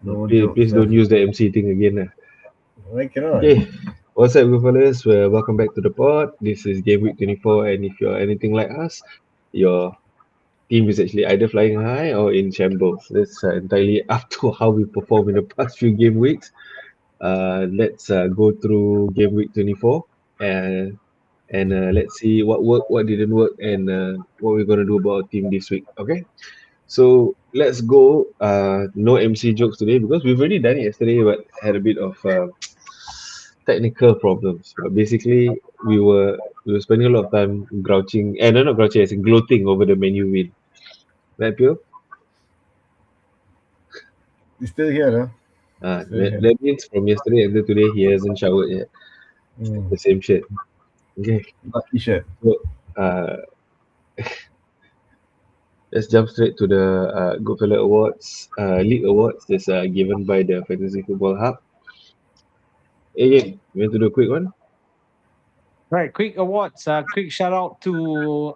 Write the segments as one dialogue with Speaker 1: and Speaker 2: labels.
Speaker 1: No
Speaker 2: Please
Speaker 1: jokes.
Speaker 2: don't use the MC thing again.
Speaker 1: I cannot.
Speaker 2: Okay, what's up, Goodfellas? Welcome back to the pod. This is Game Week 24, and if you're anything like us, your team is actually either flying high or in shambles. That's entirely up to how we perform in the past few game weeks. Let's go through Game Week 24 and let's see what worked, what didn't work, and what we're gonna do about our team this week. Okay, so let's go. No MC jokes today because we've already done it yesterday, but had a bit of technical problems. But basically, we were spending a lot of time grouching, and not grouching, as in gloating over the menu win. Right, Pio?
Speaker 1: He's still here, no? Still
Speaker 2: That,
Speaker 1: here.
Speaker 2: that means from yesterday until today, he hasn't showered yet.
Speaker 1: Mm.
Speaker 2: The same shit. Okay,
Speaker 1: Lucky shirt.
Speaker 2: so uh, let's jump straight to the Goodfella Awards, League Awards. That's given by the Fantasy Football Hub. Again, you want to do a quick one?
Speaker 3: Right, quick awards. Quick shout out to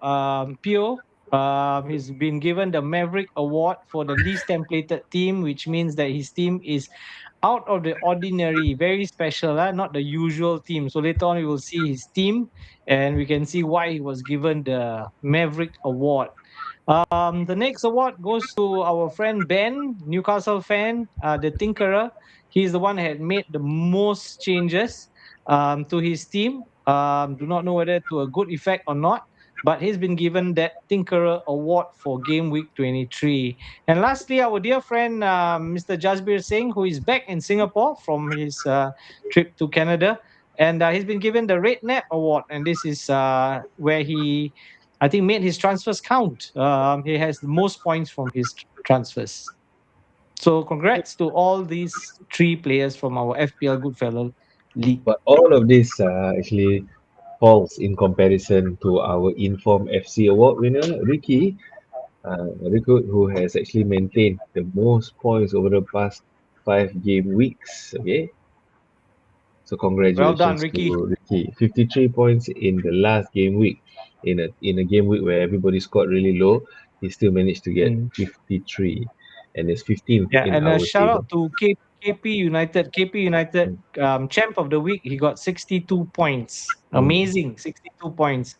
Speaker 3: Pio. He's been given the Maverick Award for the least templated team, which means that his team is out of the ordinary, very special, not the usual team. So later on, we will see his team, and we can see why he was given the Maverick Award. The next award goes to our friend Ben, Newcastle fan, the Tinkerer. He's the one that had made the most changes to his team. Do not know whether to a good effect or not, but he's been given that Tinkerer Award for Game Week 23. And lastly, our dear friend Mr. Jasbir Singh, who is back in Singapore from his trip to Canada, and he's been given the Red Net Award, and this is where he I think made his transfers count. He has the most points from his transfers. So congrats to all these three players from our FPL Goodfellow League.
Speaker 2: But all of this actually falls in comparison to our Inform FC Award winner, Ricky, Rico, who has actually maintained the most points over the past 5 game weeks. Okay, so
Speaker 3: Well done,
Speaker 2: congratulations to
Speaker 3: Ricky.
Speaker 2: Ricky. 53 points in the last game week. In a game week where everybody scored really low, he still managed to get
Speaker 3: Mm.
Speaker 2: 53, and is 15th
Speaker 3: Yeah,
Speaker 2: in
Speaker 3: and a
Speaker 2: our
Speaker 3: shout
Speaker 2: table.
Speaker 3: out to KP United. KP United
Speaker 2: Mm,
Speaker 3: champ of the week. He got 62 points.
Speaker 2: mm.
Speaker 3: Amazing, 62 points.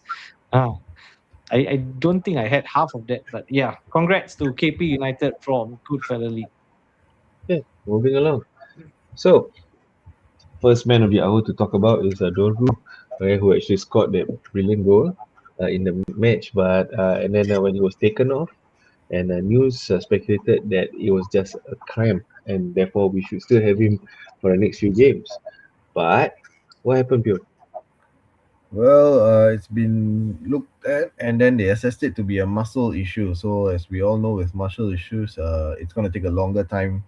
Speaker 3: Ah, I don't think I had half of that, but yeah, congrats to KP United from Goodfellow League.
Speaker 2: Yeah, moving along. So first man of the hour to talk about is Dorgu, okay, who actually scored that brilliant goal in the match. But and then when he was taken off, and news speculated that it was just a cramp, and therefore we should still have him for the next few games. But what happened, Pio?
Speaker 1: Well, it's been looked at, and then they assessed it to be a muscle issue. So, as we all know, with muscle issues, it's going to take a longer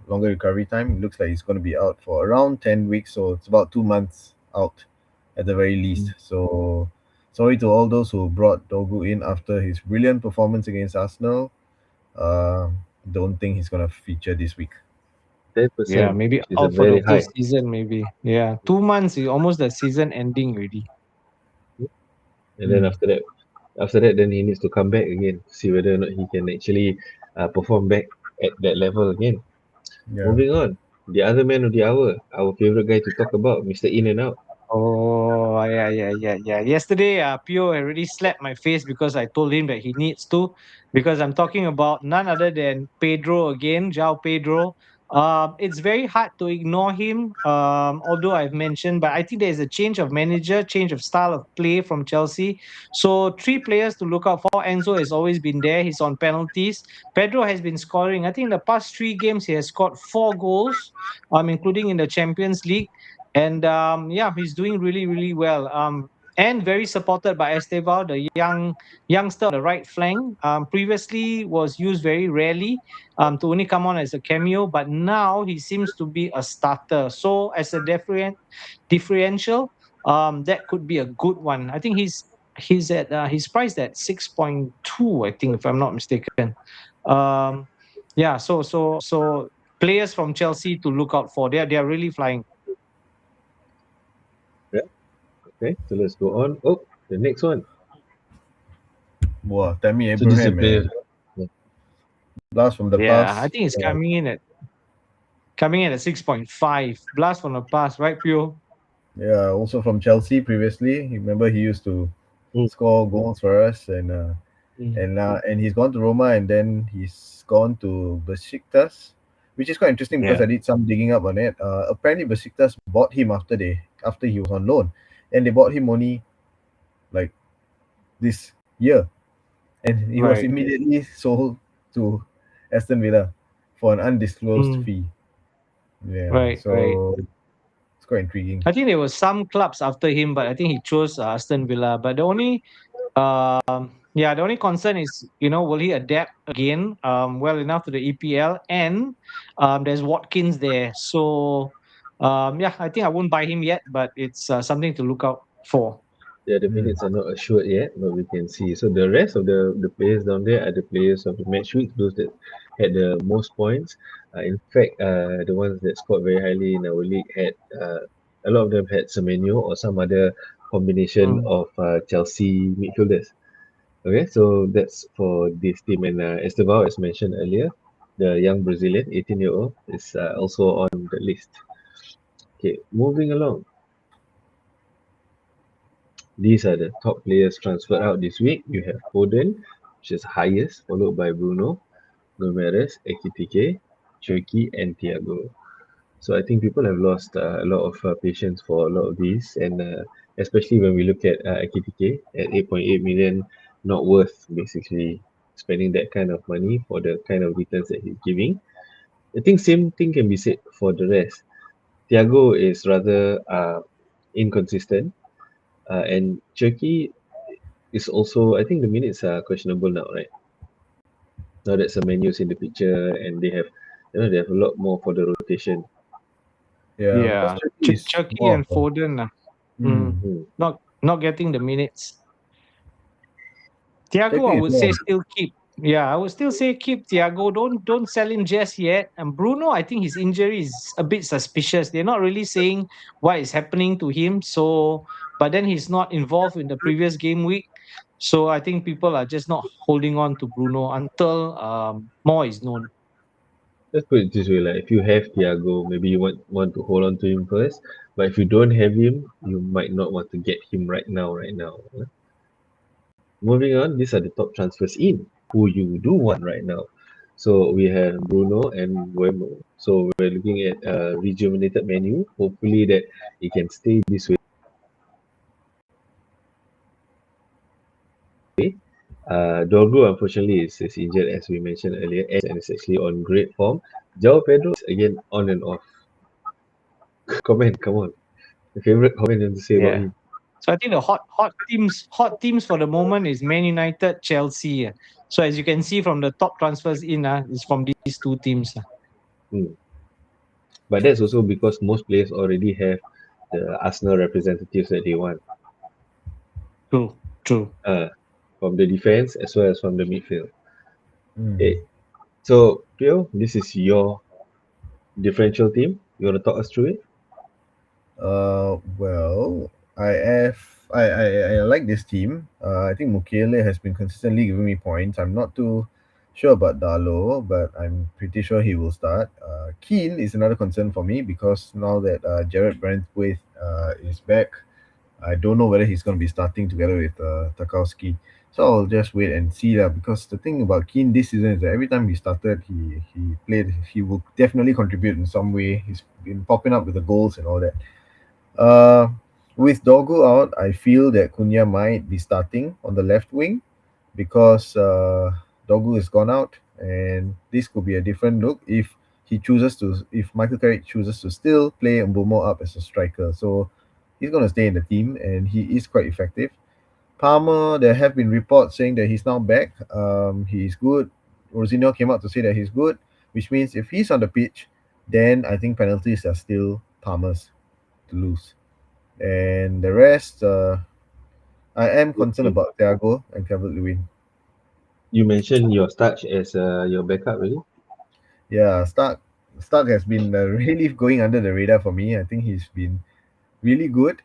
Speaker 1: recovery time. It looks like he's going to be out for around 10 weeks, so it's about 2 months out at the very least. So, sorry to all those who brought Dogu in after his brilliant performance against Arsenal. Uh, don't think he's going to feature this week.
Speaker 3: Yeah,
Speaker 2: 10%,
Speaker 3: maybe
Speaker 2: which is a
Speaker 3: out for the
Speaker 2: very
Speaker 3: full
Speaker 2: high.
Speaker 3: season, maybe. Yeah, 2 months is almost the season ending already.
Speaker 2: And then
Speaker 1: Hmm.
Speaker 2: after that, then he needs to come back again to see whether or not he can actually perform back at that level again.
Speaker 1: Yeah.
Speaker 2: Moving on, the other man of the hour, our favorite guy to talk about, Mr. In and Out.
Speaker 3: Oh, yeah. Yesterday, Pio already slapped my face because I told him that he needs to, because I'm talking about none other than Pedro again, João Pedro. It's very hard to ignore him, although I've mentioned, but I think there's a change of manager, change of style of play from Chelsea. So, three players to look out for. Enzo has always been there, he's on penalties. Pedro has been scoring. I think in the past 3 games, he has scored 4 goals, including in the Champions League. And yeah, he's doing really, really well. And very supported by Estevao, the youngster on the right flank. Previously was used very rarely, to only come on as a cameo, but now he seems to be a starter. So as a differential, that could be a good one. I think he's priced at 6.2, I think, if I'm not mistaken. Um, yeah, so players from Chelsea to look out for. They are really flying.
Speaker 2: Yeah. Okay, so let's go on. Oh, the next one.
Speaker 1: Wow, Tammy
Speaker 2: So this is a
Speaker 1: Abraham,
Speaker 2: player.
Speaker 1: man.
Speaker 2: Yeah.
Speaker 1: Blast from the
Speaker 3: Yeah, I
Speaker 1: past.
Speaker 3: think it's coming in at coming in at 6.5. Blast from the past, right, Pio?
Speaker 1: Yeah, also from Chelsea previously. Remember he used to
Speaker 2: Mm,
Speaker 1: score goals for us,
Speaker 3: Mm.
Speaker 1: and he's gone to Roma, and then he's gone to Besiktas, which is quite interesting because
Speaker 3: Yeah.
Speaker 1: I did some digging up on it. Apparently Besiktas bought him after he was on loan, and they bought him only like this year, and he was
Speaker 3: Right.
Speaker 1: immediately sold to Aston Villa for an undisclosed
Speaker 3: Mm.
Speaker 1: fee. Yeah,
Speaker 3: Right, right.
Speaker 1: so it's quite intriguing.
Speaker 3: I think there were some clubs after him, but I think he chose Aston Villa. But the only concern is, will he adapt again well enough to the EPL? And there's Watkins there. So, yeah, I think I won't buy him yet, but it's something to look out for.
Speaker 2: yeah, the
Speaker 1: Mm.
Speaker 2: minutes are not assured yet, but we can see. So the rest of the players down there are the players of the match week, those that had the most points. In fact, the ones that scored very highly in our league had a lot of them had Semenyo or some other combination
Speaker 3: Mm.
Speaker 2: of Chelsea midfielders. Okay, so that's for this team. And Estevao, as mentioned earlier, the young Brazilian, 18-year-old, is also on the list. Okay, moving along. These are the top players transferred out this week. You have Foden, which is highest, followed by Bruno, Gomes, Ekitike, Cherki, and Thiago. So I think people have lost a lot of patience for a lot of these, and especially when we look at Ekitike at 8.8 million, not worth basically spending that kind of money for the kind of returns that he's giving. I think same thing can be said for the rest. Thiago is rather inconsistent, and Cherki is also, I think the minutes are questionable now, right? Now that some menus in the picture and they have a lot more for the rotation.
Speaker 1: Yeah, because
Speaker 3: Yeah,
Speaker 1: Turkey is
Speaker 3: Chucky
Speaker 1: more
Speaker 3: and
Speaker 1: of a
Speaker 3: Foden,
Speaker 1: mm,
Speaker 2: Hmm.
Speaker 3: not getting the minutes. Thiago, I
Speaker 1: Turkey is
Speaker 3: would
Speaker 1: more
Speaker 3: say
Speaker 1: of
Speaker 3: still keep. Yeah, I would still say keep Thiago. Don't sell him just yet. And Bruno, I think his injury is a bit suspicious. They're not really saying what is happening to him. So, but then he's not involved in the previous game week. So I think people are just not holding on to Bruno until more is known.
Speaker 2: Let's put it this way, like if you have Thiago, maybe you want to hold on to him first. But if you don't have him, you might not want to get him right now. Moving on, these are the top transfers in who you do want right now. So we have Bruno and Buemo. So we're looking at a rejuvenated menu. Hopefully that it can stay this way. Dorgo unfortunately is injured as we mentioned earlier, and is actually on great form. João Pedro is again on and off. Comment, come on. The favorite comment you have to say about
Speaker 3: Yeah.
Speaker 2: him.
Speaker 3: So I think the hot teams for the moment is Man United, Chelsea. So as you can see from the top transfers in, is from these two teams.
Speaker 2: Hmm. But that's also because most players already have the Arsenal representatives that they want,
Speaker 3: True, true.
Speaker 2: uh, from the defense as well as from the midfield.
Speaker 1: mm.
Speaker 2: Okay, so Pio, this is your differential team. You want to talk us through it?
Speaker 1: Well, I have I like this team. I think Mukele has been consistently giving me points. I'm not too sure about Dalo, but I'm pretty sure he will start. Keane is another concern for me because now that Jared Brandthwaite is back, I don't know whether he's going to be starting together with Tarkowski. So I'll just wait and see that, because the thing about Keane this season is that every time he started, he played, he will definitely contribute in some way. He's been popping up with the goals and all that. Uh, with Dogu out, I feel that Cunha might be starting on the left wing because Dogu is gone out, and this could be a different look if Michael Carrick chooses to still play Mbomo up as a striker. So he's going to stay in the team, and he is quite effective. Palmer, there have been reports saying that he's now back. He is good. Rosinho came out to say that he's good, which means if he's on the pitch, then I think penalties are still Palmer's to lose. And the rest, I am concerned
Speaker 2: Okay.
Speaker 1: about Thiago and Calvert Lewin.
Speaker 2: You mentioned your Starch as your backup, really?
Speaker 1: Yeah, Stark has been really going under the radar for me. I think he's been really good.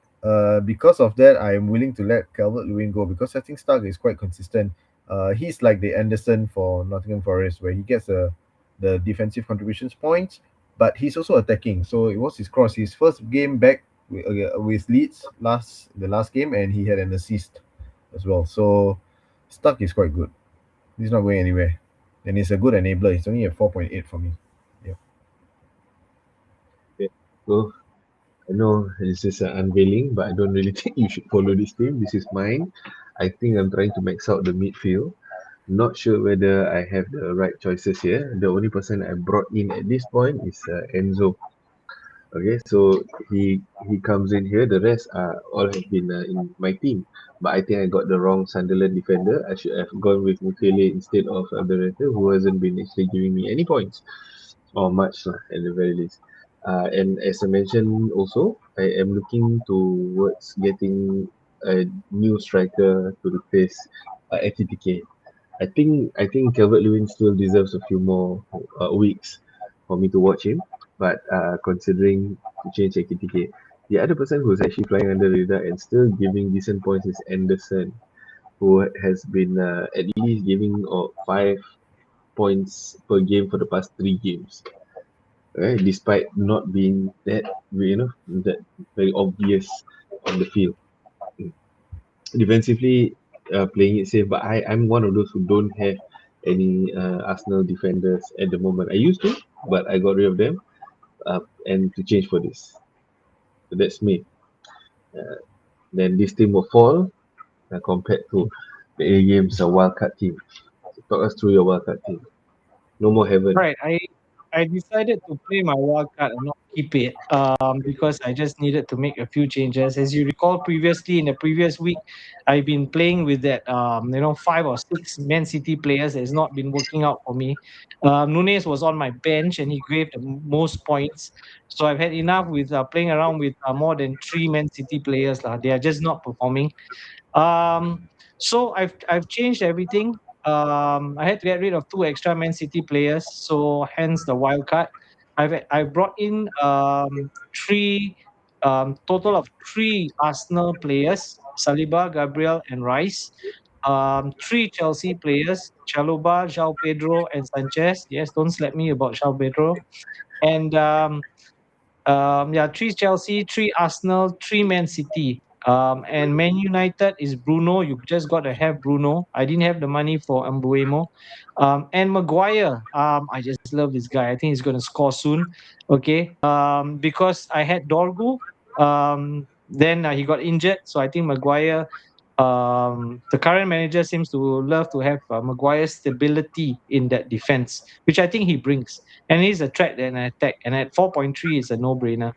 Speaker 1: Because of that, I am willing to let Calvert Lewin go because I think Stark is quite consistent. He's like the Anderson for Nottingham Forest, where he gets the defensive contributions points, but he's also attacking. So it was his cross. His first game back with Leeds the last game, and he had an assist as well. So Stuck is quite good. He's not going anywhere, and he's a good enabler. He's only at 4.8 for me. Yeah.
Speaker 2: Okay. So I know this is unveiling, but I don't really think you should follow this team. This is mine. I think I'm trying to max out the midfield. Not sure whether I have the right choices here. The only person I brought in at this point is Enzo. Okay, so he comes in here. The rest are all have been in my team, but I think I got the wrong Sunderland defender. I should have gone with Mukele instead of Alderete, who hasn't been actually giving me any points or much lah, at the very least. And as I mentioned, also I am looking towards getting a new striker to replace ATTK. I think Calvert Lewin still deserves a few more weeks for me to watch him. But considering to change AKTK, the other person who's actually flying under the radar and still giving decent points is Anderson, who has been at least giving 5 points per game for the past 3 games. Right, despite not being that very obvious on the field. Defensively, playing it safe, but I'm one of those who don't have any Arsenal defenders at the moment. I used to, but I got rid of them and to change for this. So that's me. Uh, then this team will fall compared to the A Games wildcard team. So talk us through your wildcard team. No more heaven.
Speaker 3: Right. I decided to play my wild card and not keep it because I just needed to make a few changes. As you recall, previously in the previous week, I've been playing with that 5 or 6 Man City players. It's not been working out for me. Nunes was on my bench and he gave the most points. So I've had enough with playing around with more than 3 Man City players lah. They are just not performing. So I've changed everything. I had to get rid of 2 extra Man City players, so hence the wild card. I brought in three total of 3 Arsenal players: Saliba, Gabriel, and Rice. 3 Chelsea players: Chalobah, João Pedro, and Sanchez. Yes, don't slap me about João Pedro. And yeah, 3 Chelsea, 3 Arsenal, 3 Man City. And Man United is Bruno. You just got to have Bruno. I didn't have the money for Mbuemo. And Maguire. I just love this guy. I think he's going to score soon. Okay. Because I had Dorgu. Then he got injured, so I think Maguire. The current manager seems to love to have Maguire's stability in that defense, which I think he brings, and he's a threat and an attack. And at 4.3, it's a no-brainer.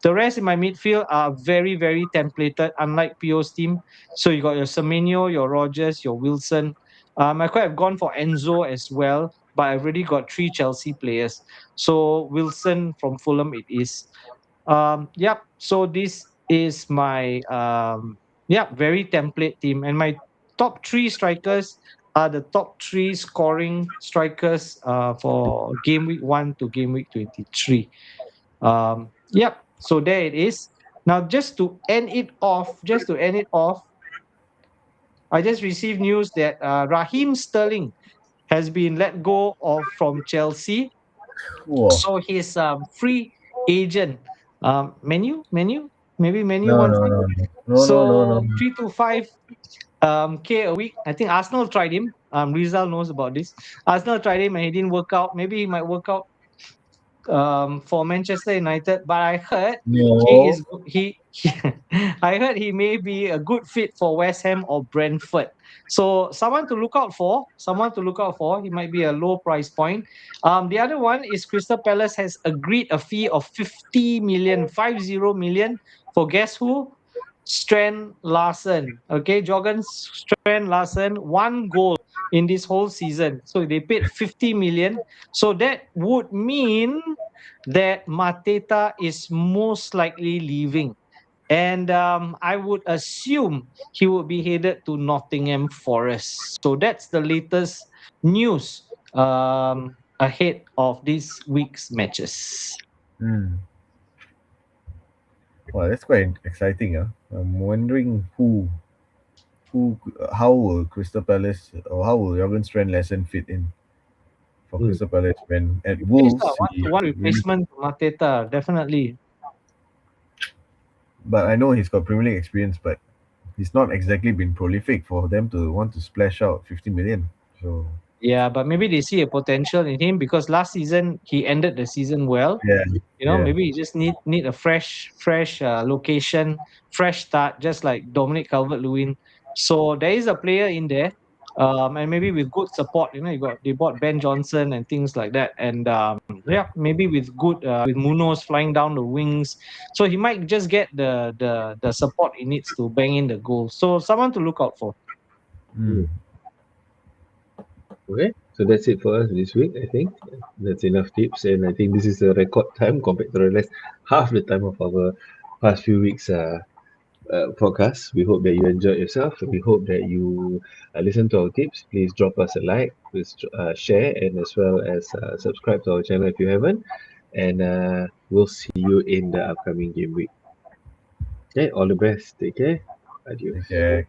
Speaker 3: The rest in my midfield are very, very templated, unlike Pios team. So you got your Semenyo, your Rogers, your Wilson. I could have gone for Enzo as well, but I've already got 3 Chelsea players. So Wilson from Fulham it is. Yep. So this is my very template team, and my top 3 strikers are the top 3 scoring strikers for game week 1 to game week 23. Yep. So there it is. Now, just to end it off, I just received news that Raheem Sterling has been let go of from Chelsea.
Speaker 1: Whoa.
Speaker 3: So his free agent, maybe menu
Speaker 1: No,
Speaker 3: one
Speaker 1: no,
Speaker 3: sec.
Speaker 1: no, no, no, no, no,
Speaker 3: So
Speaker 1: no.
Speaker 3: 3 to 5 K a week. I think Arsenal tried him. Rizal knows about this. Arsenal tried him and he didn't work out. Maybe he might work out for Manchester United, but I heard he
Speaker 1: No.
Speaker 3: is he I heard he may be a good fit for West Ham or Brentford. So someone to look out for. Someone to look out for. He might be a low price point. The other one is Crystal Palace has agreed a fee of 50 million for guess who? Strand Larsen. Okay, Jorgen Strand Larsen, 1 goal in this whole season. So they paid 50 million. So that would mean that Mateta is most likely leaving. And I would assume he would be headed to Nottingham Forest. So that's the latest news ahead of this week's matches.
Speaker 1: Hmm. Well, that's quite exciting. I'm wondering how will Crystal Palace or how will Jurgen Strand lesson fit in for
Speaker 2: Mm.
Speaker 1: Crystal Palace. When at
Speaker 3: He's a
Speaker 1: Wolves, he
Speaker 3: one-to-one
Speaker 1: really,
Speaker 3: replacement to Mateta, definitely.
Speaker 1: but I know he's got Premier League experience, but he's not exactly been prolific for them to want to splash out 50 million. So
Speaker 3: Yeah, but maybe they see a potential in him because last season he ended the season well.
Speaker 1: yeah, yeah,
Speaker 3: Maybe you just need a fresh location, fresh start, just like Dominic Calvert-Lewin. So there is a player in there, and maybe with good support, they bought Ben Johnson and things like that, and yeah, maybe with good with Munoz flying down the wings, so he might just get the support he needs to bang in the goal. So someone to look out for.
Speaker 1: mm,
Speaker 2: Mm. Okay, so that's it for us this week. I think that's enough tips, and I think this is a record time compared to the rest half the time of our past few weeks podcast. We hope that you enjoyed yourself. We hope that you listen to our tips. Please drop us a like, please share, and as well as subscribe to our channel if you haven't. And we'll see you in the upcoming game week. Okay, all the best. Take care.
Speaker 1: take
Speaker 2: Adios.
Speaker 1: care.